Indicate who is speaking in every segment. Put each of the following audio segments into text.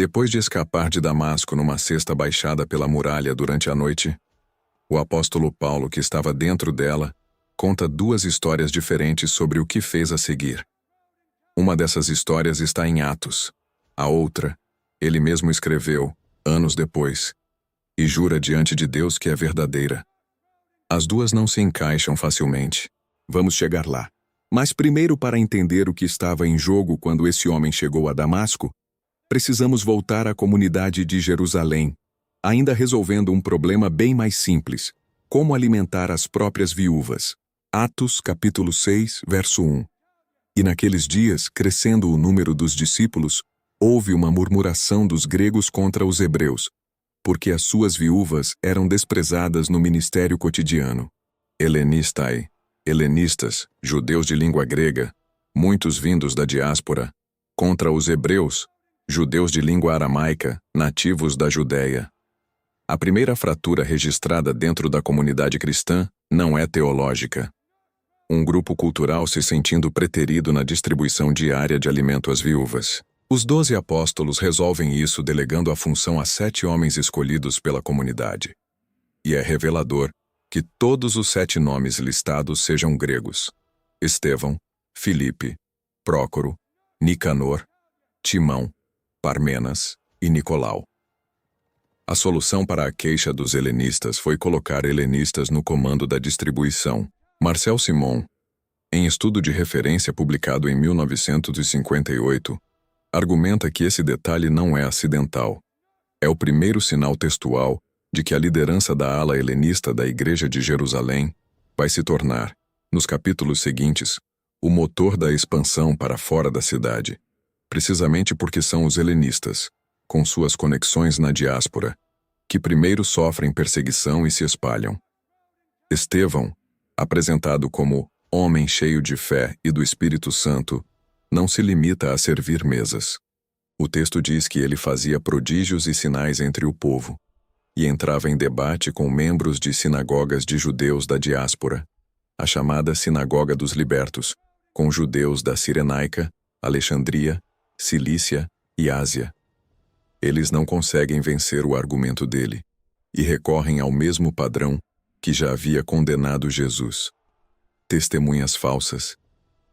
Speaker 1: Depois de escapar de Damasco numa cesta baixada pela muralha durante a noite, o apóstolo Paulo, que estava dentro dela, conta duas histórias diferentes sobre o que fez a seguir. Uma dessas histórias está em Atos. A outra, ele mesmo escreveu, anos depois, e jura diante de Deus que é verdadeira. As duas não se encaixam facilmente. Vamos chegar lá. Mas primeiro, para entender o que estava em jogo quando esse homem chegou a Damasco, precisamos voltar à comunidade de Jerusalém, ainda resolvendo um problema bem mais simples: como alimentar as próprias viúvas. Atos, capítulo 6, verso 1. E naqueles dias, crescendo o número dos discípulos, houve uma murmuração dos gregos contra os hebreus, porque as suas viúvas eram desprezadas no ministério cotidiano. Helenistai, helenistas, judeus de língua grega, muitos vindos da diáspora, contra os hebreus, judeus de língua aramaica, nativos da Judéia. A primeira fratura registrada dentro da comunidade cristã não é teológica. Um grupo cultural se sentindo preterido na distribuição diária de alimento às viúvas. Os 12 apóstolos resolvem isso delegando a função a 7 homens escolhidos pela comunidade. E é revelador que todos os 7 nomes listados sejam gregos: Estevão, Filipe, Prócoro, Nicanor, Timão, Parmenas e Nicolau. A solução para a queixa dos helenistas foi colocar helenistas no comando da distribuição. Marcel Simon, em estudo de referência publicado em 1958, argumenta que esse detalhe não é acidental. É o primeiro sinal textual de que a liderança da ala helenista da Igreja de Jerusalém vai se tornar, nos capítulos seguintes, o motor da expansão para fora da cidade, precisamente porque são os helenistas, com suas conexões na diáspora, que primeiro sofrem perseguição e se espalham. Estevão, apresentado como homem cheio de fé e do Espírito Santo, não se limita a servir mesas. O texto diz que ele fazia prodígios e sinais entre o povo, e entrava em debate com membros de sinagogas de judeus da diáspora, a chamada Sinagoga dos Libertos, com judeus da Cirenaica, Alexandria, Cilícia e Ásia. Eles não conseguem vencer o argumento dele, e recorrem ao mesmo padrão que já havia condenado Jesus: testemunhas falsas,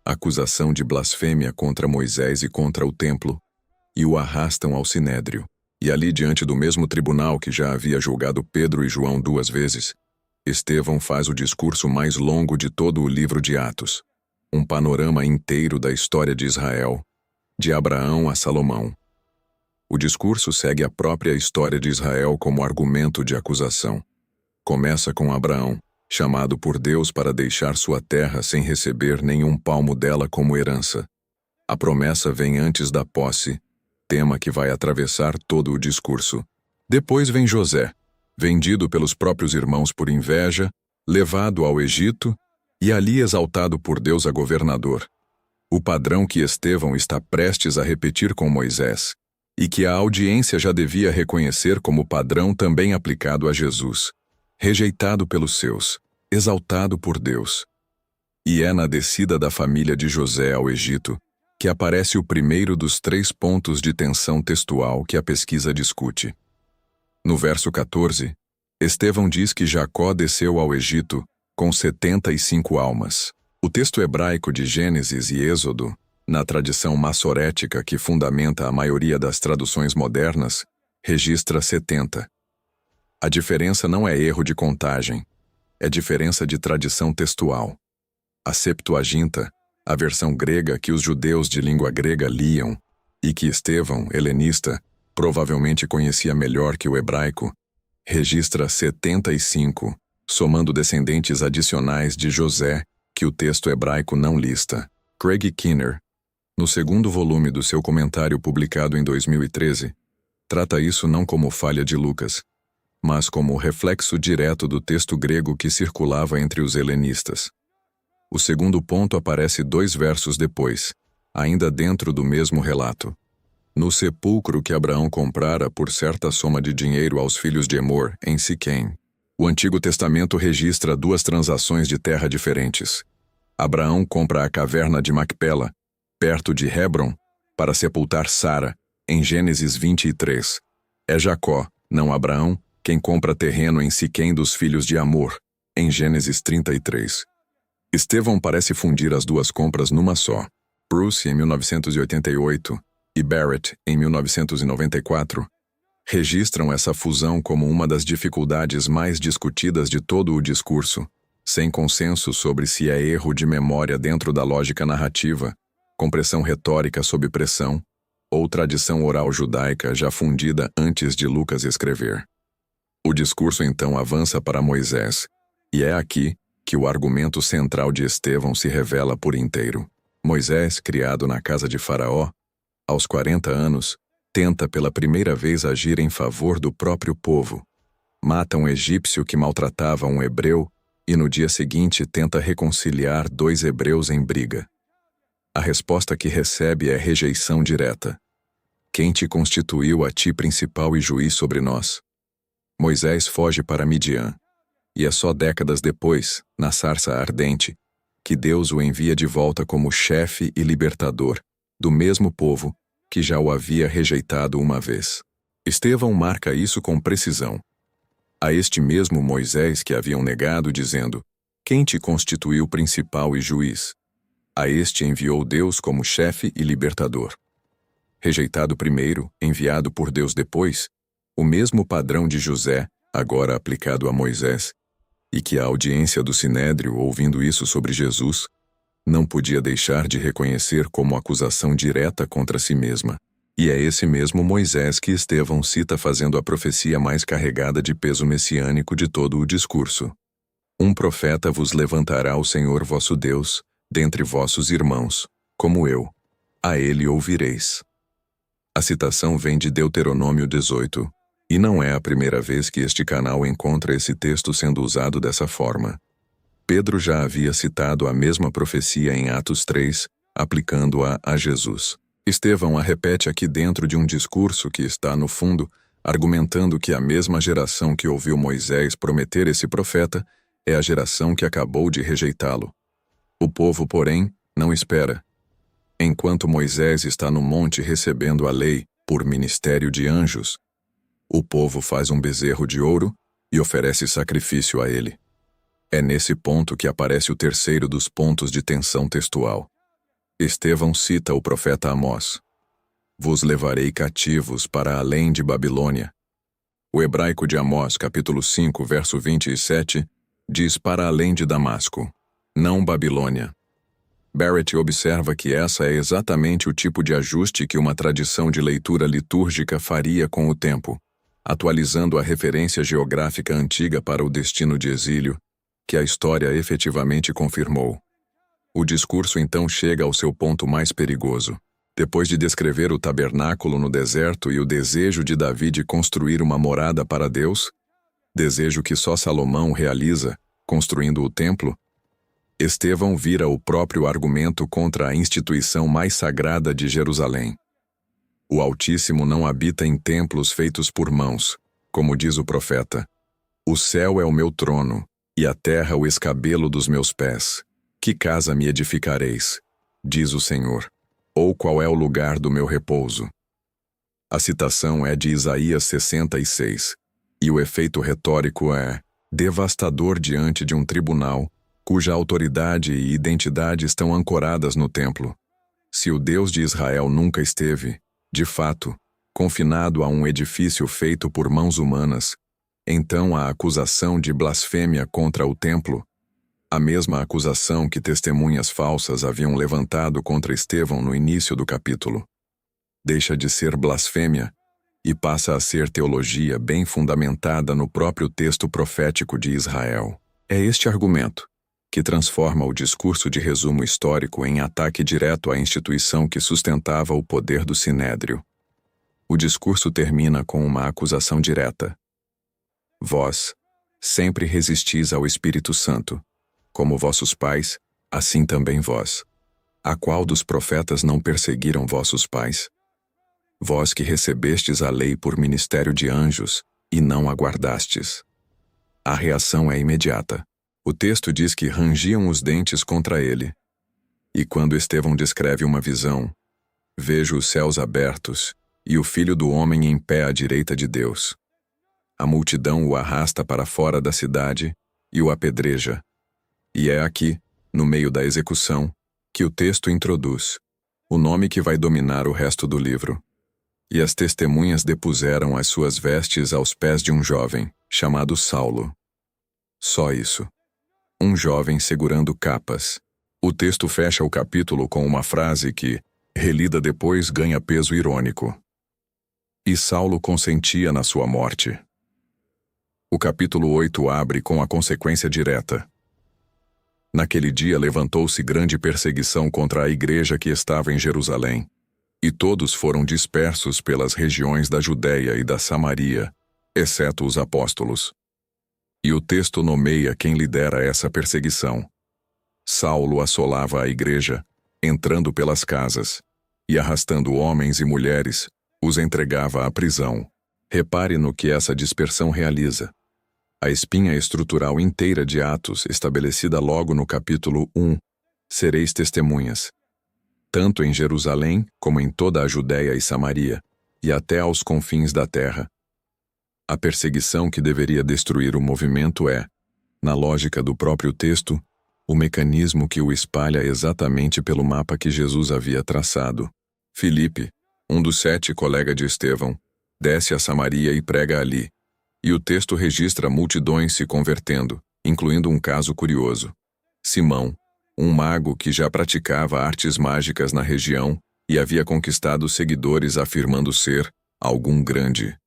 Speaker 1: acusação de blasfêmia contra Moisés e contra o templo, e o arrastam ao sinédrio. E ali, diante do mesmo tribunal que já havia julgado Pedro e João 2 vezes, Estevão faz o discurso mais longo de todo o livro de Atos, um panorama inteiro da história de Israel, de Abraão a Salomão. O discurso segue a própria história de Israel como argumento de acusação. Começa com Abraão, chamado por Deus para deixar sua terra sem receber nenhum palmo dela como herança. A promessa vem antes da posse, tema que vai atravessar todo o discurso. Depois vem José, vendido pelos próprios irmãos por inveja, levado ao Egito e ali exaltado por Deus a governador. O padrão que Estevão está prestes a repetir com Moisés, e que a audiência já devia reconhecer como padrão também aplicado a Jesus. Rejeitado pelos seus, exaltado por Deus. E é na descida da família de José ao Egito que aparece o primeiro dos 3 pontos de tensão textual que a pesquisa discute. No verso 14, Estevão diz que Jacó desceu ao Egito com 75 almas. O texto hebraico de Gênesis e Êxodo, na tradição massorética que fundamenta a maioria das traduções modernas, registra 70. A diferença não é erro de contagem, é diferença de tradição textual. A Septuaginta, a versão grega que os judeus de língua grega liam, e que Estevão, helenista, provavelmente conhecia melhor que o hebraico, registra 75, somando descendentes adicionais de José, que o texto hebraico não lista. Craig Keener, no segundo volume do seu comentário publicado em 2013, trata isso não como falha de Lucas, mas como reflexo direto do texto grego que circulava entre os helenistas. O segundo ponto aparece 2 versos depois, ainda dentro do mesmo relato. No sepulcro que Abraão comprara por certa soma de dinheiro aos filhos de Emor, em Siquém. O Antigo Testamento registra 2 transações de terra diferentes. Abraão compra a caverna de Macpela, perto de Hebron, para sepultar Sara, em Gênesis 23. É Jacó, não Abraão, quem compra terreno em Siquém dos filhos de Amor, em Gênesis 33. Estevão parece fundir as duas compras numa só. Bruce, em 1988, e Barrett, em 1994, registram essa fusão como uma das dificuldades mais discutidas de todo o discurso, sem consenso sobre se é erro de memória dentro da lógica narrativa, compressão retórica sob pressão, ou tradição oral judaica já fundida antes de Lucas escrever. O discurso então avança para Moisés, e é aqui que o argumento central de Estevão se revela por inteiro. Moisés, criado na casa de Faraó, aos 40 anos, tenta pela primeira vez agir em favor do próprio povo. Mata um egípcio que maltratava um hebreu e no dia seguinte tenta reconciliar dois hebreus em briga. A resposta que recebe é rejeição direta. Quem te constituiu a ti principal e juiz sobre nós? Moisés foge para Midian, e é só décadas depois, na sarça ardente, que Deus o envia de volta como chefe e libertador do mesmo povo que já o havia rejeitado uma vez. Estevão marca isso com precisão. A este mesmo Moisés que haviam negado, dizendo: quem te constituiu principal e juiz? A este enviou Deus como chefe e libertador. Rejeitado primeiro, enviado por Deus depois, o mesmo padrão de José, agora aplicado a Moisés, e que a audiência do Sinédrio, ouvindo isso sobre Jesus, não podia deixar de reconhecer como acusação direta contra si mesma. E é esse mesmo Moisés que Estevão cita fazendo a profecia mais carregada de peso messiânico de todo o discurso. Um profeta vos levantará o Senhor vosso Deus, dentre vossos irmãos, como eu. A ele ouvireis. A citação vem de Deuteronômio 18, e não é a primeira vez que este canal encontra esse texto sendo usado dessa forma. Pedro já havia citado a mesma profecia em Atos 3, aplicando-a a Jesus. Estevão a repete aqui dentro de um discurso que está, no fundo, argumentando que a mesma geração que ouviu Moisés prometer esse profeta é a geração que acabou de rejeitá-lo. O povo, porém, não espera. Enquanto Moisés está no monte recebendo a lei por ministério de anjos, o povo faz um bezerro de ouro e oferece sacrifício a ele. É nesse ponto que aparece o terceiro dos pontos de tensão textual. Estevão cita o profeta Amós: vos levarei cativos para além de Babilônia. O hebraico de Amós, capítulo 5, verso 27, diz para além de Damasco, não Babilônia. Barrett observa que essa é exatamente o tipo de ajuste que uma tradição de leitura litúrgica faria com o tempo, atualizando a referência geográfica antiga para o destino de exílio, que a história efetivamente confirmou. O discurso então chega ao seu ponto mais perigoso. Depois de descrever o tabernáculo no deserto e o desejo de Davi de construir uma morada para Deus, desejo que só Salomão realiza, construindo o templo, Estevão vira o próprio argumento contra a instituição mais sagrada de Jerusalém. O Altíssimo não habita em templos feitos por mãos, como diz o profeta. O céu é o meu trono, e a terra o escabelo dos meus pés. Que casa me edificareis? Diz o Senhor. Ou qual é o lugar do meu repouso? A citação é de Isaías 66, e o efeito retórico é devastador diante de um tribunal cuja autoridade e identidade estão ancoradas no templo. Se o Deus de Israel nunca esteve, de fato, confinado a um edifício feito por mãos humanas, então a acusação de blasfêmia contra o templo, a mesma acusação que testemunhas falsas haviam levantado contra Estevão no início do capítulo, deixa de ser blasfêmia e passa a ser teologia bem fundamentada no próprio texto profético de Israel. É este argumento que transforma o discurso de resumo histórico em ataque direto à instituição que sustentava o poder do Sinédrio. O discurso termina com uma acusação direta. Vós sempre resistis ao Espírito Santo, como vossos pais, assim também vós. A qual dos profetas não perseguiram vossos pais? Vós que recebestes a lei por ministério de anjos, e não aguardastes. A reação é imediata. O texto diz que rangiam os dentes contra ele. E quando Estevão descreve uma visão, vejo os céus abertos, e o Filho do Homem em pé à direita de Deus. A multidão o arrasta para fora da cidade e o apedreja. E é aqui, no meio da execução, que o texto introduz o nome que vai dominar o resto do livro. E as testemunhas depuseram as suas vestes aos pés de um jovem, chamado Saulo. Só isso. Um jovem segurando capas. O texto fecha o capítulo com uma frase que, relida depois, ganha peso irônico. E Saulo consentia na sua morte. O capítulo 8 abre com a consequência direta. Naquele dia levantou-se grande perseguição contra a igreja que estava em Jerusalém, e todos foram dispersos pelas regiões da Judéia e da Samaria, exceto os apóstolos. E o texto nomeia quem lidera essa perseguição. Saulo assolava a igreja, entrando pelas casas, e arrastando homens e mulheres, os entregava à prisão. Repare no que essa dispersão realiza. A espinha estrutural inteira de Atos, estabelecida logo no capítulo 1, sereis testemunhas, tanto em Jerusalém como em toda a Judéia e Samaria, e até aos confins da terra. A perseguição que deveria destruir o movimento é, na lógica do próprio texto, o mecanismo que o espalha exatamente pelo mapa que Jesus havia traçado. Filipe, um dos 7 colegas de Estevão, desce a Samaria e prega ali. E o texto registra multidões se convertendo, incluindo um caso curioso. Simão, um mago que já praticava artes mágicas na região e havia conquistado seguidores afirmando ser algum grande.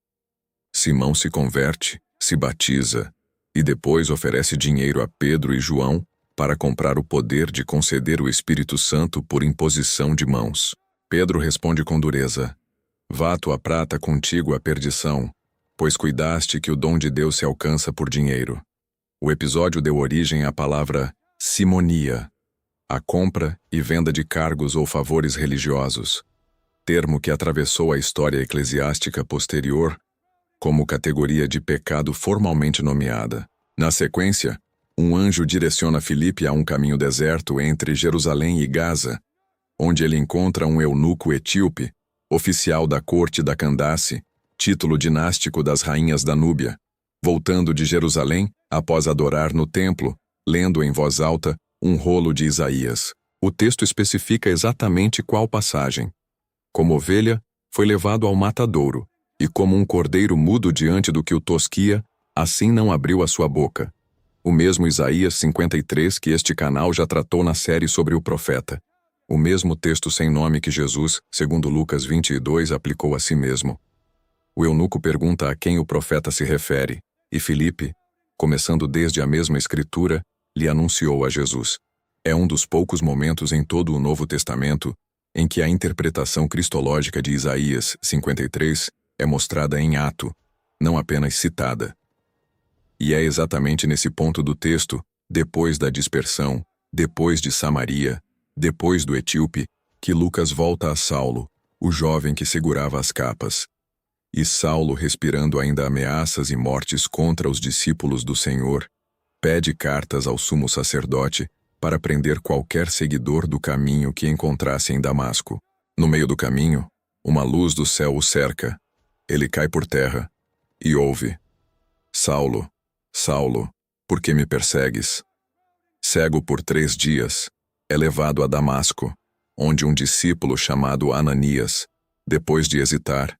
Speaker 1: Simão se converte, se batiza, e depois oferece dinheiro a Pedro e João para comprar o poder de conceder o Espírito Santo por imposição de mãos. Pedro responde com dureza: vá tua prata contigo à perdição, pois cuidaste que o dom de Deus se alcança por dinheiro. O episódio deu origem à palavra simonia, a compra e venda de cargos ou favores religiosos, termo que atravessou a história eclesiástica posterior como categoria de pecado formalmente nomeada. Na sequência, um anjo direciona Filipe a um caminho deserto entre Jerusalém e Gaza, onde ele encontra um eunuco etíope, oficial da corte da Candace, título dinástico das rainhas da Núbia, voltando de Jerusalém após adorar no templo, lendo em voz alta um rolo de Isaías. O texto especifica exatamente qual passagem. Como ovelha, foi levado ao matadouro, e como um cordeiro mudo diante do que o tosquia, assim não abriu a sua boca. O mesmo Isaías 53 que este canal já tratou na série sobre o profeta. O mesmo texto sem nome que Jesus, segundo Lucas 22, aplicou a si mesmo. O eunuco pergunta a quem o profeta se refere, e Filipe, começando desde a mesma escritura, lhe anunciou a Jesus. É um dos poucos momentos em todo o Novo Testamento em que a interpretação cristológica de Isaías 53 é mostrada em ato, não apenas citada. E é exatamente nesse ponto do texto, depois da dispersão, depois de Samaria, depois do etíope, que Lucas volta a Saulo, o jovem que segurava as capas. E Saulo, respirando ainda ameaças e mortes contra os discípulos do Senhor, pede cartas ao sumo sacerdote para prender qualquer seguidor do caminho que encontrasse em Damasco. No meio do caminho, uma luz do céu o cerca. Ele cai por terra e ouve: Saulo, Saulo, por que me persegues? Cego por 3 dias, é levado a Damasco, onde um discípulo chamado Ananias, depois de hesitar: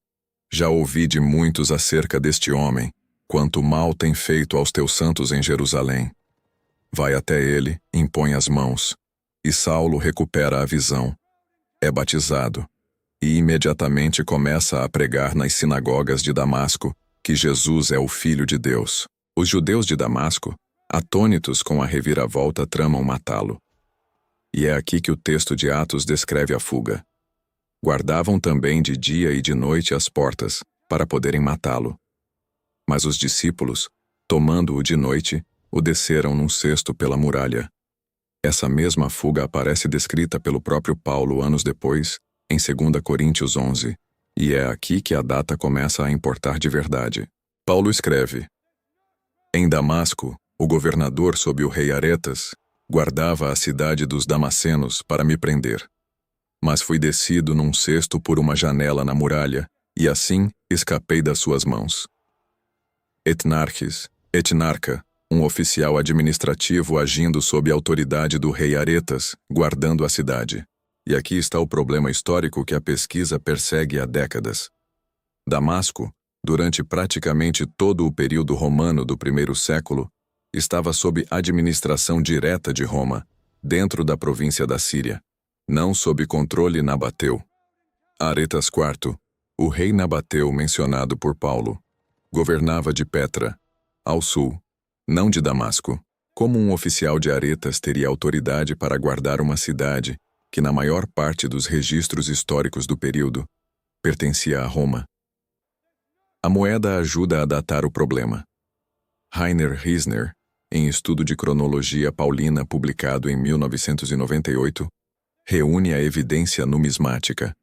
Speaker 1: já ouvi de muitos acerca deste homem, quanto mal tem feito aos teus santos em Jerusalém. Vai até ele, impõe as mãos, e Saulo recupera a visão. É batizado, e imediatamente começa a pregar nas sinagogas de Damasco que Jesus é o Filho de Deus. Os judeus de Damasco, atônitos com a reviravolta, tramam matá-lo. E é aqui que o texto de Atos descreve a fuga. Guardavam também de dia e de noite as portas, para poderem matá-lo. Mas os discípulos, tomando-o de noite, o desceram num cesto pela muralha. Essa mesma fuga aparece descrita pelo próprio Paulo anos depois, em 2 Coríntios 11, e é aqui que a data começa a importar de verdade. Paulo escreve: em Damasco, o governador sob o rei Aretas guardava a cidade dos Damascenos para me prender. Mas fui descido num cesto por uma janela na muralha, e assim escapei das suas mãos. Etnarca, um oficial administrativo agindo sob a autoridade do rei Aretas, guardando a cidade. E aqui está o problema histórico que a pesquisa persegue há décadas. Damasco, durante praticamente todo o período romano do primeiro século, estava sob administração direta de Roma, dentro da província da Síria, não sob controle nabateu. Aretas IV, o rei nabateu mencionado por Paulo, governava de Petra, ao sul, não de Damasco. Como um oficial de Aretas teria autoridade para guardar uma cidade que, na maior parte dos registros históricos do período, pertencia a Roma? A moeda ajuda a datar o problema. Rainer Riesner, em Estudo de Cronologia Paulina publicado em 1998, reúne a evidência numismática.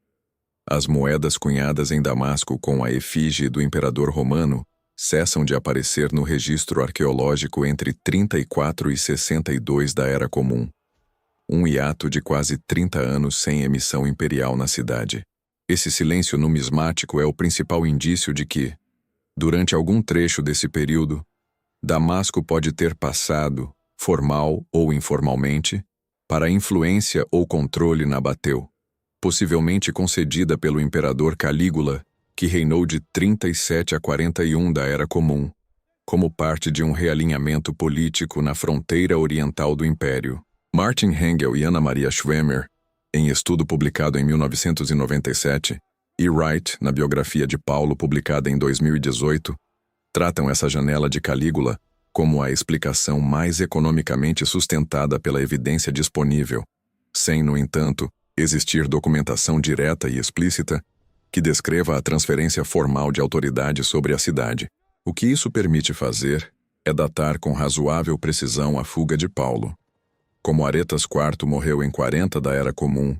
Speaker 1: As moedas cunhadas em Damasco com a efígie do imperador romano cessam de aparecer no registro arqueológico entre 34 e 62 da Era Comum. Um hiato de quase 30 anos sem emissão imperial na cidade. Esse silêncio numismático é o principal indício de que, durante algum trecho desse período, Damasco pode ter passado, formal ou informalmente, para influência ou controle nabateu, possivelmente concedida pelo imperador Calígula, que reinou de 37 a 41 da Era Comum, como parte de um realinhamento político na fronteira oriental do Império. Martin Hengel e Ana Maria Schwemmer, em estudo publicado em 1997, e Wright, na biografia de Paulo publicada em 2018, tratam essa janela de Calígula como a explicação mais economicamente sustentada pela evidência disponível, sem, no entanto, existir documentação direta e explícita que descreva a transferência formal de autoridade sobre a cidade. O que isso permite fazer é datar com razoável precisão a fuga de Paulo. Como Aretas IV morreu em 40 da Era Comum,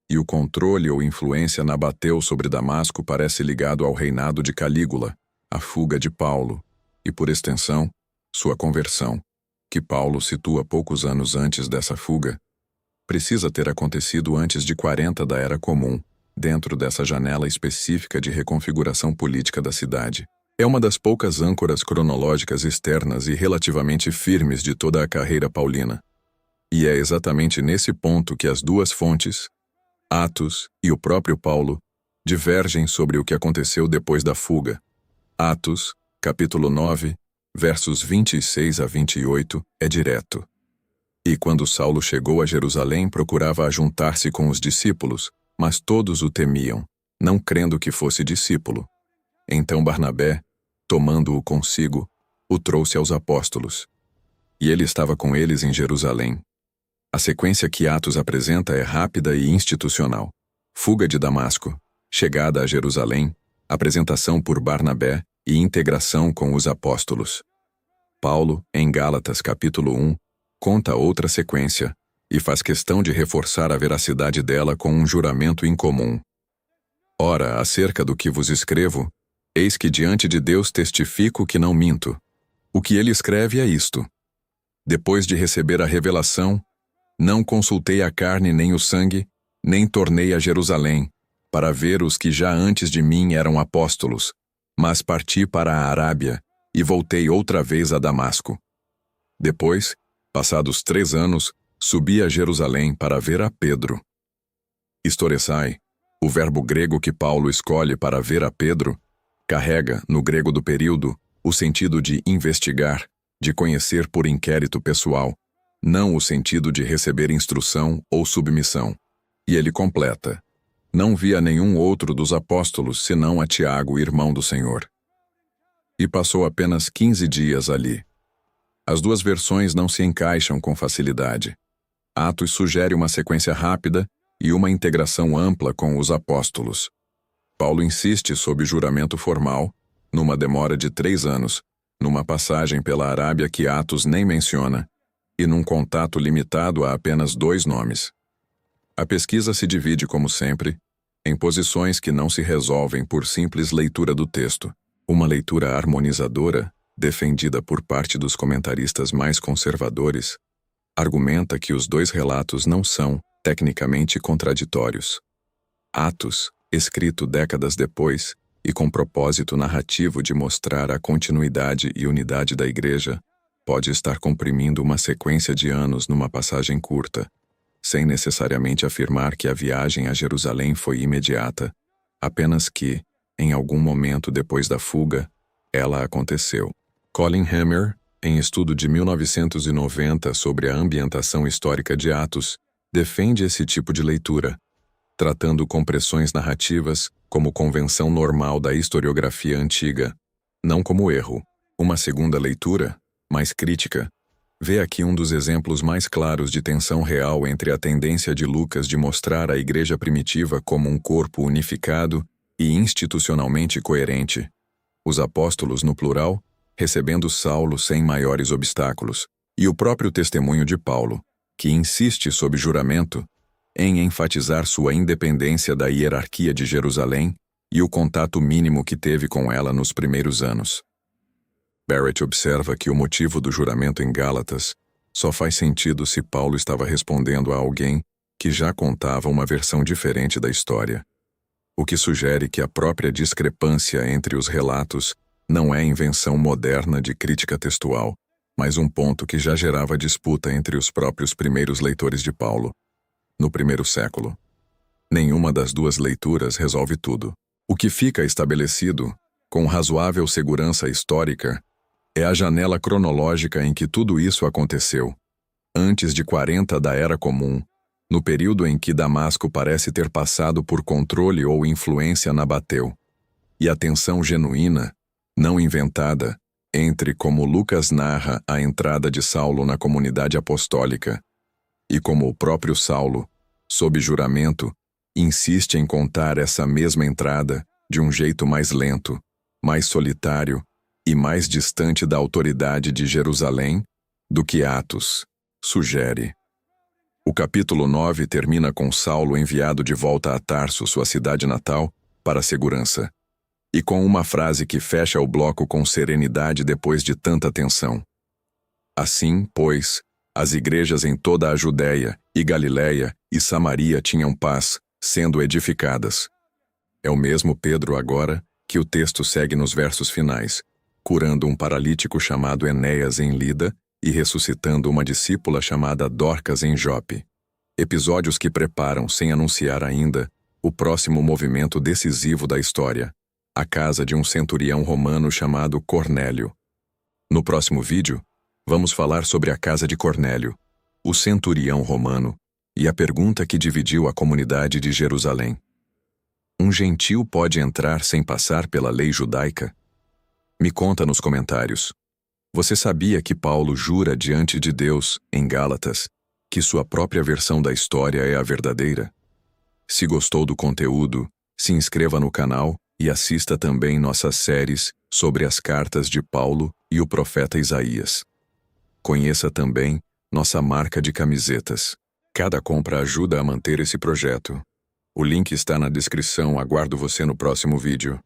Speaker 1: e o controle ou influência nabateu sobre Damasco parece ligado ao reinado de Calígula, a fuga de Paulo, e por extensão, sua conversão, que Paulo situa poucos anos antes dessa fuga, precisa ter acontecido antes de 40 da Era Comum, dentro dessa janela específica de reconfiguração política da cidade. É uma das poucas âncoras cronológicas externas e relativamente firmes de toda a carreira paulina. E é exatamente nesse ponto que as duas fontes, Atos e o próprio Paulo, divergem sobre o que aconteceu depois da fuga. Atos, capítulo 9, versos 26 a 28, é direto. E quando Saulo chegou a Jerusalém, procurava ajuntar-se com os discípulos, mas todos o temiam, não crendo que fosse discípulo. Então Barnabé, tomando-o consigo, o trouxe aos apóstolos. E ele estava com eles em Jerusalém. A sequência que Atos apresenta é rápida e institucional. Fuga de Damasco, chegada a Jerusalém, apresentação por Barnabé e integração com os apóstolos. Paulo, em Gálatas capítulo 1, conta outra sequência e faz questão de reforçar a veracidade dela com um juramento incomum. Ora, acerca do que vos escrevo, eis que diante de Deus testifico que não minto. O que ele escreve é isto: depois de receber a revelação, não consultei a carne nem o sangue, nem tornei a Jerusalém, para ver os que já antes de mim eram apóstolos, mas parti para a Arábia e voltei outra vez a Damasco. Depois, passados 3 anos, subi a Jerusalém para ver a Pedro. Historessai, o verbo grego que Paulo escolhe para ver a Pedro, carrega, no grego do período, o sentido de investigar, de conhecer por inquérito pessoal, não o sentido de receber instrução ou submissão. E ele completa: não via nenhum outro dos apóstolos senão a Tiago, irmão do Senhor. E passou apenas 15 dias ali. As duas versões não se encaixam com facilidade. Atos sugere uma sequência rápida e uma integração ampla com os apóstolos. Paulo insiste sob juramento formal, numa demora de 3 anos, numa passagem pela Arábia que Atos nem menciona, e num contato limitado a apenas 2 nomes. A pesquisa se divide, como sempre, em posições que não se resolvem por simples leitura do texto. Uma leitura harmonizadora, defendida por parte dos comentaristas mais conservadores, argumenta que os 2 relatos não são, tecnicamente, contraditórios. Atos, escrito décadas depois, e com propósito narrativo de mostrar a continuidade e unidade da Igreja, pode estar comprimindo uma sequência de anos numa passagem curta, sem necessariamente afirmar que a viagem a Jerusalém foi imediata, apenas que, em algum momento depois da fuga, ela aconteceu. Colin Hammer, em estudo de 1990 sobre a ambientação histórica de Atos, defende esse tipo de leitura, tratando compressões narrativas como convenção normal da historiografia antiga, não como erro. Uma segunda leitura, mais crítica, vê aqui um dos exemplos mais claros de tensão real entre a tendência de Lucas de mostrar a igreja primitiva como um corpo unificado e institucionalmente coerente, os apóstolos no plural, recebendo Saulo sem maiores obstáculos, e o próprio testemunho de Paulo, que insiste sob juramento em enfatizar sua independência da hierarquia de Jerusalém e o contato mínimo que teve com ela nos primeiros anos. Barrett observa que o motivo do juramento em Gálatas só faz sentido se Paulo estava respondendo a alguém que já contava uma versão diferente da história, o que sugere que a própria discrepância entre os relatos não é invenção moderna de crítica textual, mas um ponto que já gerava disputa entre os próprios primeiros leitores de Paulo, no primeiro século. Nenhuma das duas leituras resolve tudo. O que fica estabelecido, com razoável segurança histórica, é a janela cronológica em que tudo isso aconteceu, antes de 40 da Era Comum, no período em que Damasco parece ter passado por controle ou influência nabateu, e a tensão genuína, não inventada, entre como Lucas narra a entrada de Saulo na comunidade apostólica, e como o próprio Saulo, sob juramento, insiste em contar essa mesma entrada de um jeito mais lento, mais solitário e mais distante da autoridade de Jerusalém do que Atos sugere. O capítulo 9 termina com Saulo enviado de volta a Tarso, sua cidade natal, para a segurança, e com uma frase que fecha o bloco com serenidade depois de tanta tensão. Assim, pois, as igrejas em toda a Judéia e Galiléia e Samaria tinham paz, sendo edificadas. É o mesmo Pedro agora que o texto segue nos versos finais, curando um paralítico chamado Enéas em Lida e ressuscitando uma discípula chamada Dorcas em Jope. Episódios que preparam, sem anunciar ainda, o próximo movimento decisivo da história, a casa de um centurião romano chamado Cornélio. No próximo vídeo, vamos falar sobre a casa de Cornélio, o centurião romano, e a pergunta que dividiu a comunidade de Jerusalém. Um gentil pode entrar sem passar pela lei judaica? Me conta nos comentários. Você sabia que Paulo jura diante de Deus, em Gálatas, que sua própria versão da história é a verdadeira? Se gostou do conteúdo, se inscreva no canal e assista também nossas séries sobre as cartas de Paulo e o profeta Isaías. Conheça também nossa marca de camisetas. Cada compra ajuda a manter esse projeto. O link está na descrição, aguardo você no próximo vídeo.